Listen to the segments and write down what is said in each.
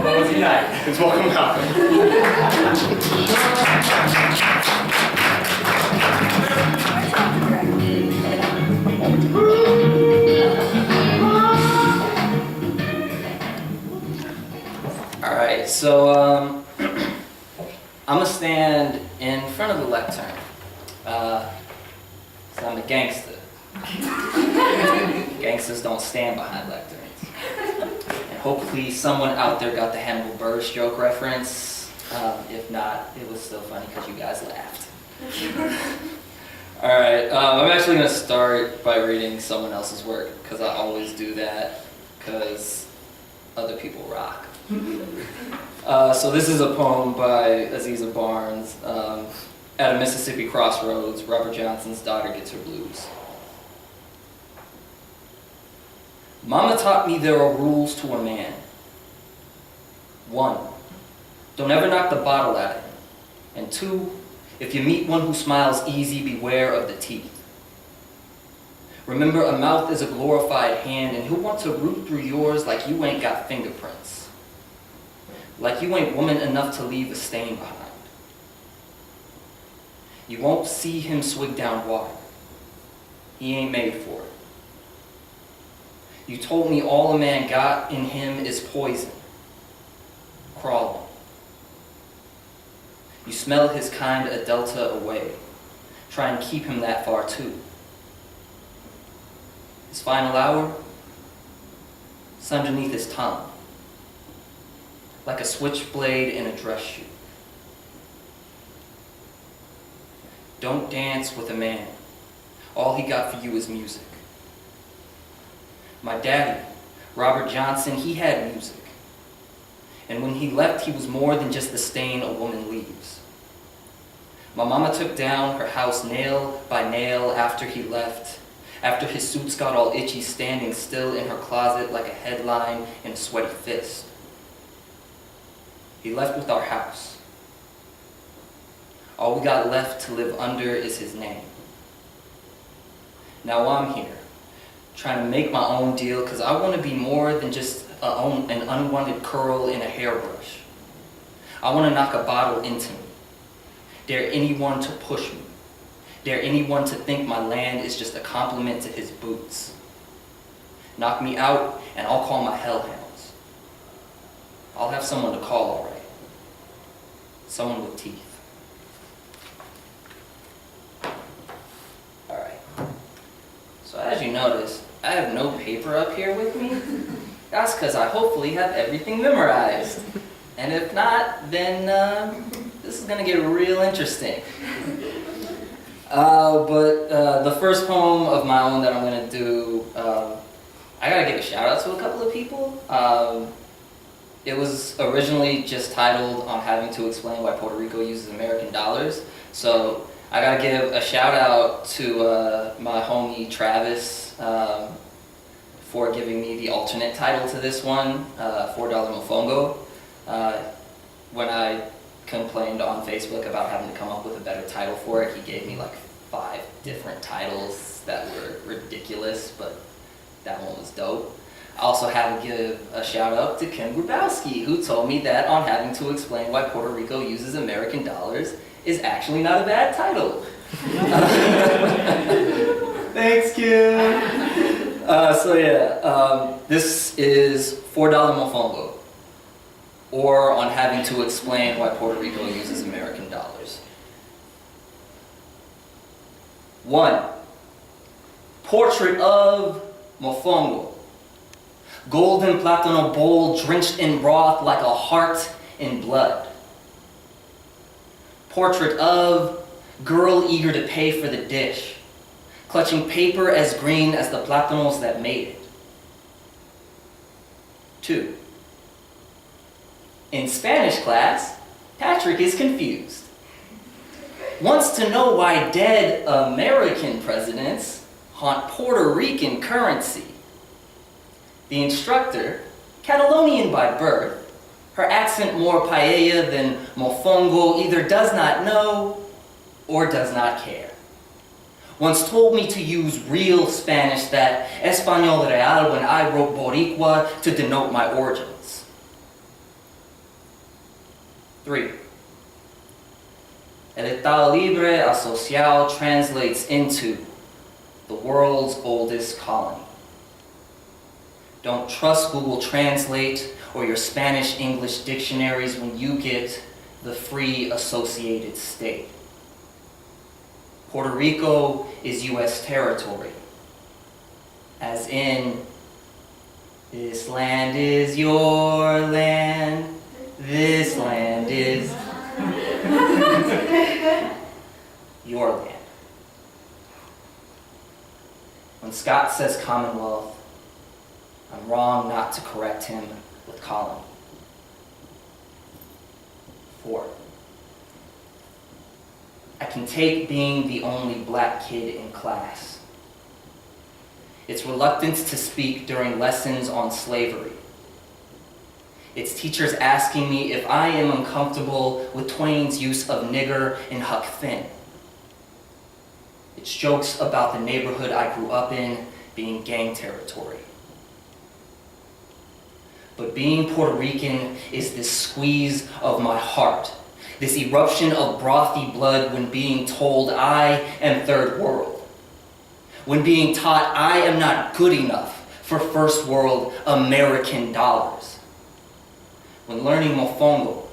Please welcome Malcolm. All right, so I'm gonna stand in front of the lectern. So I'm a gangster. Gangsters don't stand behind lecterns. And hopefully someone out there got the Hannibal Buress joke reference. If not, it was still funny because you guys laughed. All right, I'm actually gonna start by reading someone else's work because I always do that because other people rock. So this is a poem by Aziza Barnes. At a Mississippi crossroads, Robert Johnson's daughter gets her blues. Mama taught me there are rules to a man. 1, don't ever knock the bottle at him. And 2, if you meet one who smiles easy, beware of the teeth. Remember, a mouth is a glorified hand, and he'll want to root through yours like you ain't got fingerprints. Like you ain't woman enough to leave a stain behind. You won't see him swig down water. He ain't made for it. You told me all a man got in him is poison, crawling. You smell his kind a delta away. Try and keep him that far too. His final hour, it's underneath his tongue, like a switchblade in a dress shoe. Don't dance with a man. All he got for you is music. My daddy, Robert Johnson, he had music. And when he left, he was more than just the stain a woman leaves. My mama took down her house nail by nail after he left, after his suits got all itchy, standing still in her closet like a headline in a sweaty fist. He left with our house. All we got left to live under is his name. Now I'm here, trying to make my own deal because I want to be more than just an unwanted curl in a hairbrush. I want to knock a bottle into me. Dare anyone to push me. Dare anyone to think my land is just a compliment to his boots. Knock me out and I'll call my hellhounds. I'll have someone to call, all right. Someone with teeth. All right. So as you notice, I have no paper up here with me. That's because I hopefully have everything memorized. And if not, then this is going to get real interesting. But the first poem of my own that I'm going to do, I got to give a shout out to a couple of people. It was originally just titled on having to explain why Puerto Rico uses American dollars. So I got to give a shout out to my homie Travis for giving me the alternate title to this one, $4 Mofongo. When I complained on Facebook about having to come up with a better title for it, he gave me like 5 different titles that were ridiculous, but that one was dope. I also have to give a shout out to Kim Grabowski, who told me that on having to explain why Puerto Rico uses American dollars is actually not a bad title. Thanks, Kim. This is $4 Mofongo, or on having to explain why Puerto Rico uses American dollars. 1. Portrait of Mofongo. Golden plátano bowl drenched in broth like a heart in blood. Portrait of girl eager to pay for the dish, clutching paper as green as the plátanos that made it. 2. In Spanish class, Patrick is confused. Wants to know why dead American presidents haunt Puerto Rican currency. The instructor, Catalonian by birth, her accent more paella than mofongo, either does not know or does not care. Once told me to use real Spanish, that Español real, when I wrote Boricua to denote my origins. 3. El Estado Libre Asociado translates into the world's oldest colony. Don't trust Google Translate or your Spanish-English dictionaries when you get the free associated state. Puerto Rico is U.S. territory, as in, this land is your land, this land is your land. When Scott says Commonwealth, I'm wrong not to correct him with colony. 4. I can take being the only black kid in class. Its reluctance to speak during lessons on slavery. Its teachers asking me if I am uncomfortable with Twain's use of nigger and Huck Finn. Its jokes about the neighborhood I grew up in being gang territory. But being Puerto Rican is this squeeze of my heart, this eruption of brothy blood when being told I am third world. When being taught I am not good enough for first world American dollars. When learning Mofongo,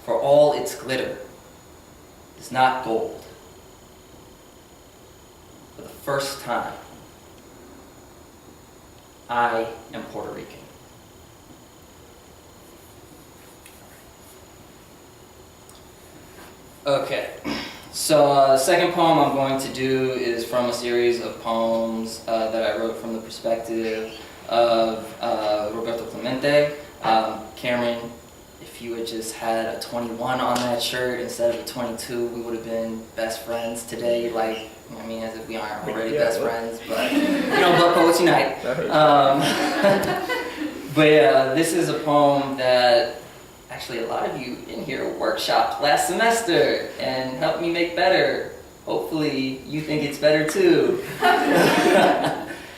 for all its glitter, is not gold. For the first time, I am Puerto Rican. Okay, so the second poem I'm going to do is from a series of poems that I wrote from the perspective of Roberto Clemente. Cameron, if you had just had a 21 on that shirt instead of a 22, we would have been best friends today. Like, I mean, as if we aren't already best friends, but Blood Poets Unite. But yeah, this is a poem that actually a lot of you in here workshopped last semester and helped me make better. Hopefully you think it's better too.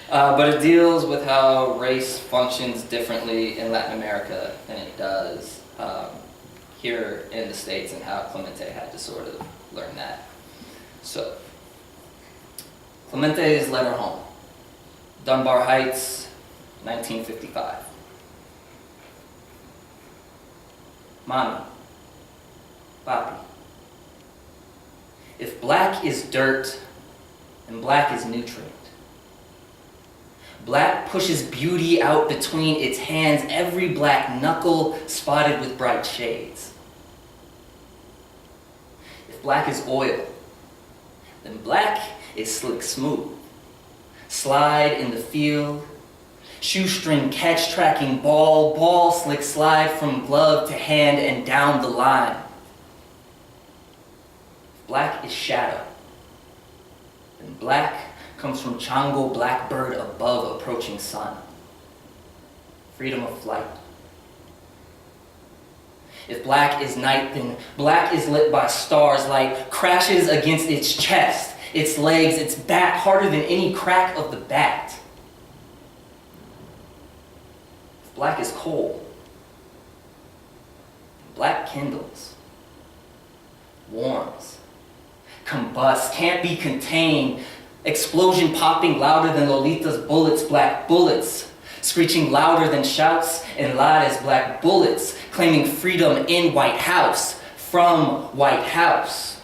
But it deals with how race functions differently in Latin America than it does here in the States, and how Clemente had to sort of learn that. So, Clemente's letter home, Dunbar Heights, 1955. Mommy, Papi, if black is dirt, then black is nutrient. Black pushes beauty out between its hands, every black knuckle spotted with bright shades. If black is oil, then black is slick smooth. Slide in the field, shoestring catch tracking ball slick slide from glove to hand and down the line. If black is shadow, then black comes from Chango blackbird above approaching sun. Freedom of flight. If black is night, then black is lit by stars, light crashes against its chest, its legs, its back, harder than any crack of the bat. If black is cold, then black kindles, warms, combusts, can't be contained. Explosion popping louder than Lolita's bullets, black bullets, screeching louder than shouts and loud as black bullets, claiming freedom in White House, from White House.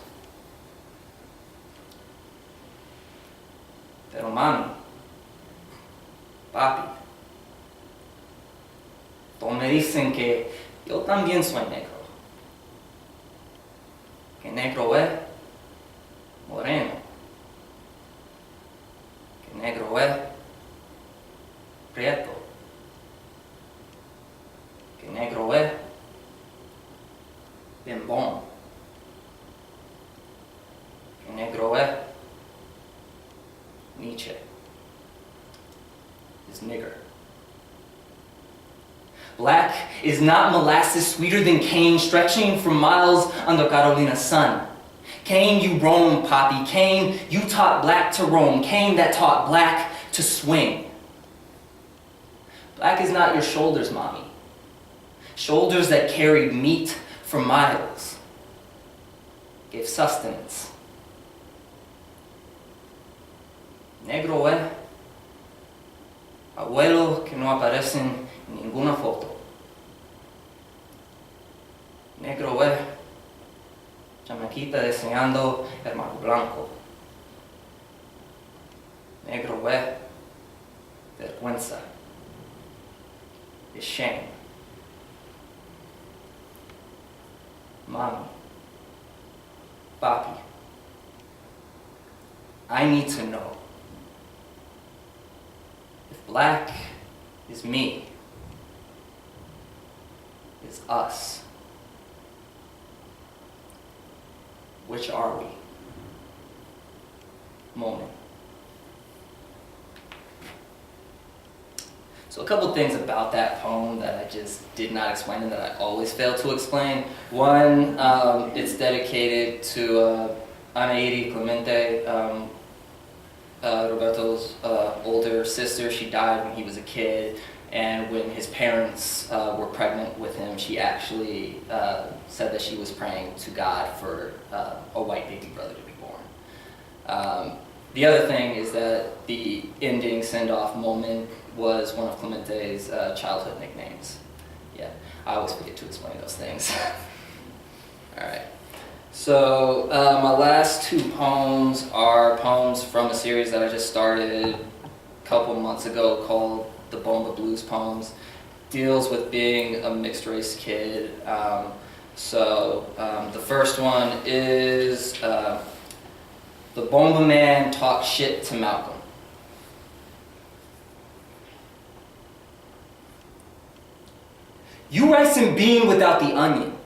Pero mami, papi, todos me dicen que yo también soy negro, que negro es moreno. Negro es prieto, que negro es bien bon, que negro es Nietzsche, is nigger. Black is not molasses sweeter than cane stretching for miles under Carolina's sun. Cane, you roam, Poppy. Cane, you taught black to roam. Cane that taught black to swing. Black is not your shoulders, mommy. Shoulders that carried meat for miles, gave sustenance. Negro es abuelos que no aparecen en ninguna foto. Negro es chamaquita deseando hermano blanco. Negro es vergüenza, is shame. Mommy, papi, I need to know if black is me, is us. Which are we? Moment. So a couple things about that poem that I just did not explain and that I always fail to explain. One, it's dedicated to Ana Clemente, Roberto's older sister. She died when he was a kid, and when his parents were pregnant with him, she actually said that she was praying to God for a white baby brother to be born. The other thing is that the ending send-off moment was one of Clemente's childhood nicknames. Yeah, I always forget to explain those things. All right. So my last two poems are poems from a series that I just started a couple months ago called the Bomba Blues Poems. Deals with being a mixed race kid. The first one is the Bomba man talked shit to Malcolm. You rice and bean without the onion.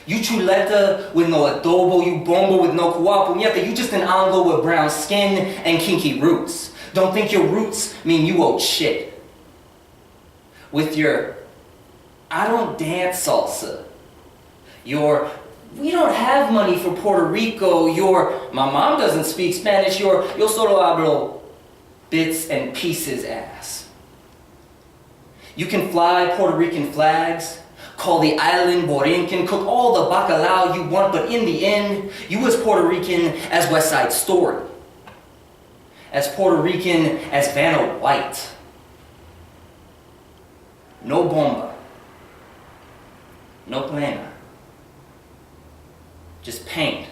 You chuleta with no adobo, you bomba with no puñeta, you just an Anglo with brown skin and kinky roots. Don't think your roots mean you old shit. With your, I don't dance salsa. Your, we don't have money for Puerto Rico. Your, my mom doesn't speak Spanish. Your, yo solo hablo bits and pieces ass. You can fly Puerto Rican flags, call the island Borinquen, cook all the bacalao you want, but in the end, you as Puerto Rican as West Side Story, as Puerto Rican as Vanna White. No bomba, no plena, just paint,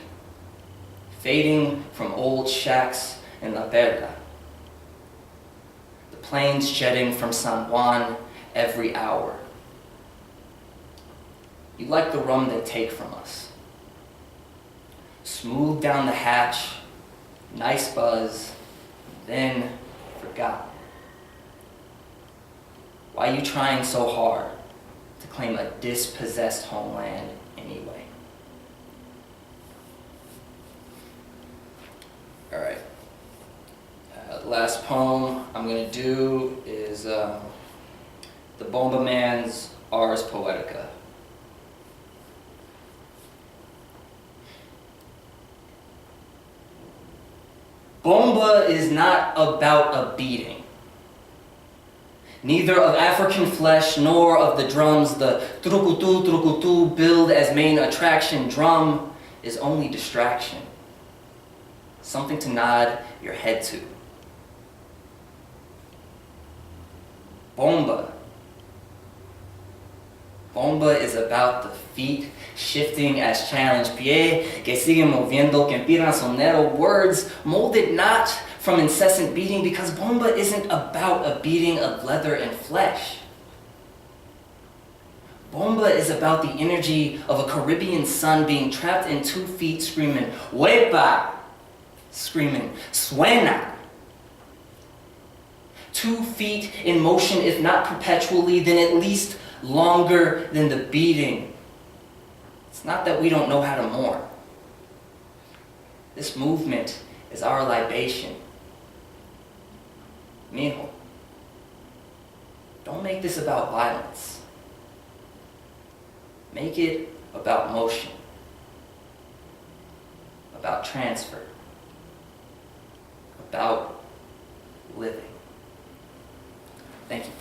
fading from old shacks in La Verga. The planes jetting from San Juan every hour. You like the rum they take from us. Smooth down the hatch, nice buzz, then forgotten. Why you trying so hard to claim a dispossessed homeland anyway? All right. Last poem I'm gonna do is the Bomba Man's Ars Poetica. Bomba is not about a beating. Neither of African flesh nor of the drums. The trukutu billed as main attraction. Drum is only distraction. Something to nod your head to. Bomba. Bomba is about the feet shifting as challenge. Pie que siguen moviendo, que empiran sonero. Words molded not from incessant beating, because bomba isn't about a beating of leather and flesh. Bomba is about the energy of a Caribbean sun being trapped in 2 feet screaming, "Huepa!" Screaming, "Suena!" 2 feet in motion, if not perpetually, then at least longer than the beating. It's not that we don't know how to mourn. This movement is our libation. Mijo, don't make this about violence. Make it about motion, about transfer, about living. Thank you.